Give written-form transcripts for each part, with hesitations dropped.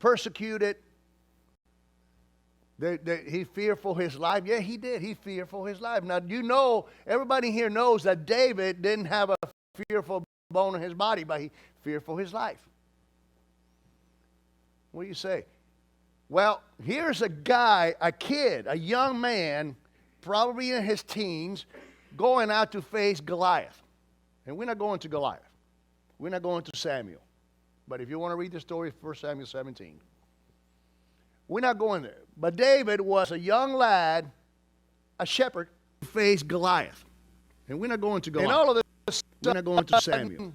persecuted. He feared for his life. Yeah, he did. He feared for his life. Now, you know, everybody here knows that David didn't have a fearful bone in his body, but he feared for his life. What do you say? Well, here's a guy, a kid, a young man, probably in his teens, going out to face Goliath. And we're not going to Goliath. We're not going to Samuel. But if you want to read the story, 1 Samuel 17. We're not going there. But David was a young lad, a shepherd, who faced Goliath. And we're not going to Goliath. And all of this, we're not going to Samuel.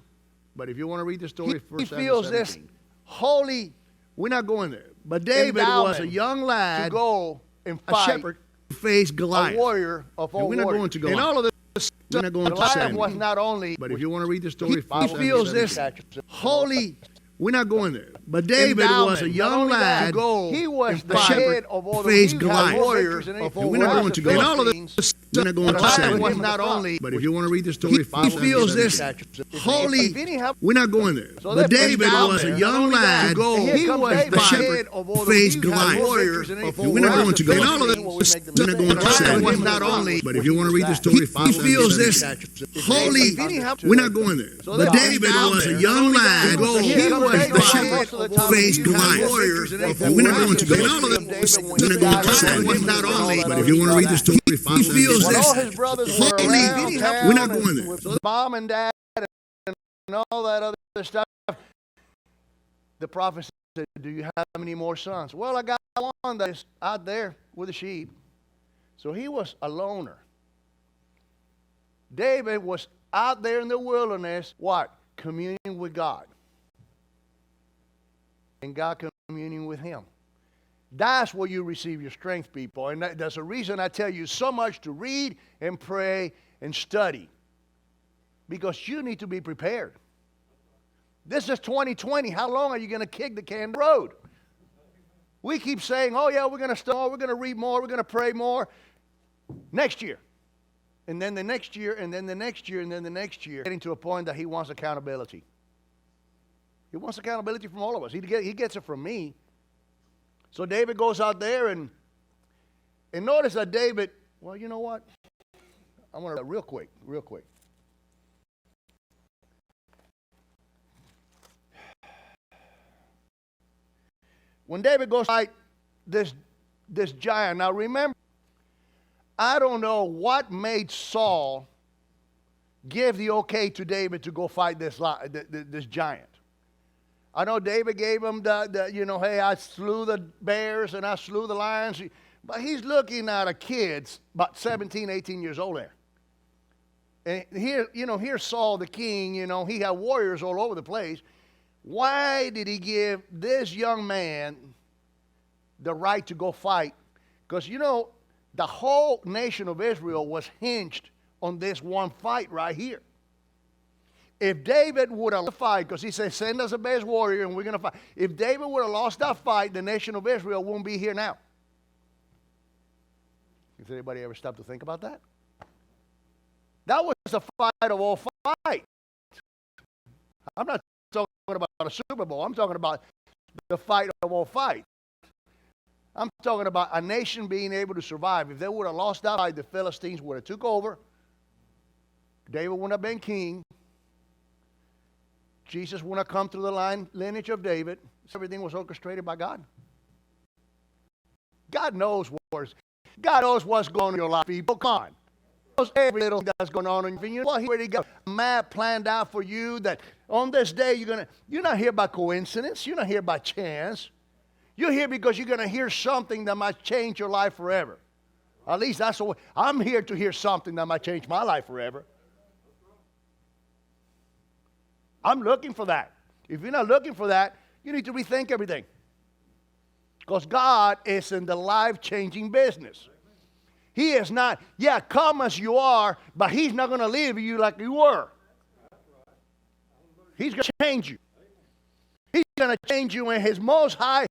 But if you want to read the story, 1 Samuel 17. He feels this holy, we're not going there. But David was a young lad, to go and fight, a shepherd, who faced Goliath. A warrior of all warriors. We're not going to Goliath. And all of this, we're not going to Samuel. Was not only, but if you want to read the story, he feels this holy, we're not going there. But David was a young lad. He was the head of all the warriors. We're not going to go. And all of this, we're not going to Samuel. Was not only, but if you want to read the story, he feels this holy. We're not going there. But David was a young lad. He was the shepherd who faced Goliath. We're not going to go. And all of this, we're not going to Samuel. Was not only, but if you want to read the story, he feels this holy. We're not going there. But David was a young lad. He was the shepherd who faced Goliath. We're not going to go. And all of this, we're not going to Samuel. Was not only, but if you want to read the story, he feels this holy. We're not going there. So mom and dad and all that other stuff. The prophet said, do you have any more sons? Well, I got one that's out there with the sheep. So he was a loner. David was out there in the wilderness, what? Communing with God. And God communing with him. That's where you receive your strength, people. And that's the reason I tell you so much to read and pray and study. Because you need to be prepared. This is 2020. How long are you going to kick the can down the road? We keep saying, oh yeah, we're going to study, we're going to read more, we're going to pray more. Next year. And then the next year, and then the next year, and then the next year. Getting to a point that he wants accountability. He wants accountability from all of us. He gets it from me. So David goes out there and notice that David, well, you know what? I want to real quick. When David goes fight this giant, now remember, I don't know what made Saul give the okay to David to go fight this giant. I know David gave him hey, I slew the bears and I slew the lions. But he's looking at a kid about 17, 18 years old there. And here's Saul the king, he had warriors all over the place. Why did he give this young man the right to go fight? Because, the whole nation of Israel was hinged on this one fight right here. If David would have fight, because he said, send us a best warrior and we're going to fight. If David would have lost that fight, the nation of Israel won't be here now. Has anybody ever stopped to think about that? That was the fight of all fights. I'm not talking about a Super Bowl. I'm talking about the fight of all fights. I'm talking about a nation being able to survive. If they would have lost that fight, the Philistines would have took over. David wouldn't have been king. Jesus wouldn't have come through the lineage of David. Everything was orchestrated by God. God knows what's going on in your life, people. Come on. He knows every little thing that's going on in your life. Well, he already got a map planned out for you that on this day you're not here by coincidence. You're not here by chance. You're here because you're going to hear something that might change your life forever. At least that's the way. I'm here to hear something that might change my life forever. I'm looking for that. If you're not looking for that, you need to rethink everything. Because God is in the life-changing business. He is not, come as you are, but He's not going to leave you like you were. He's going to change you. He's going to change you in His most high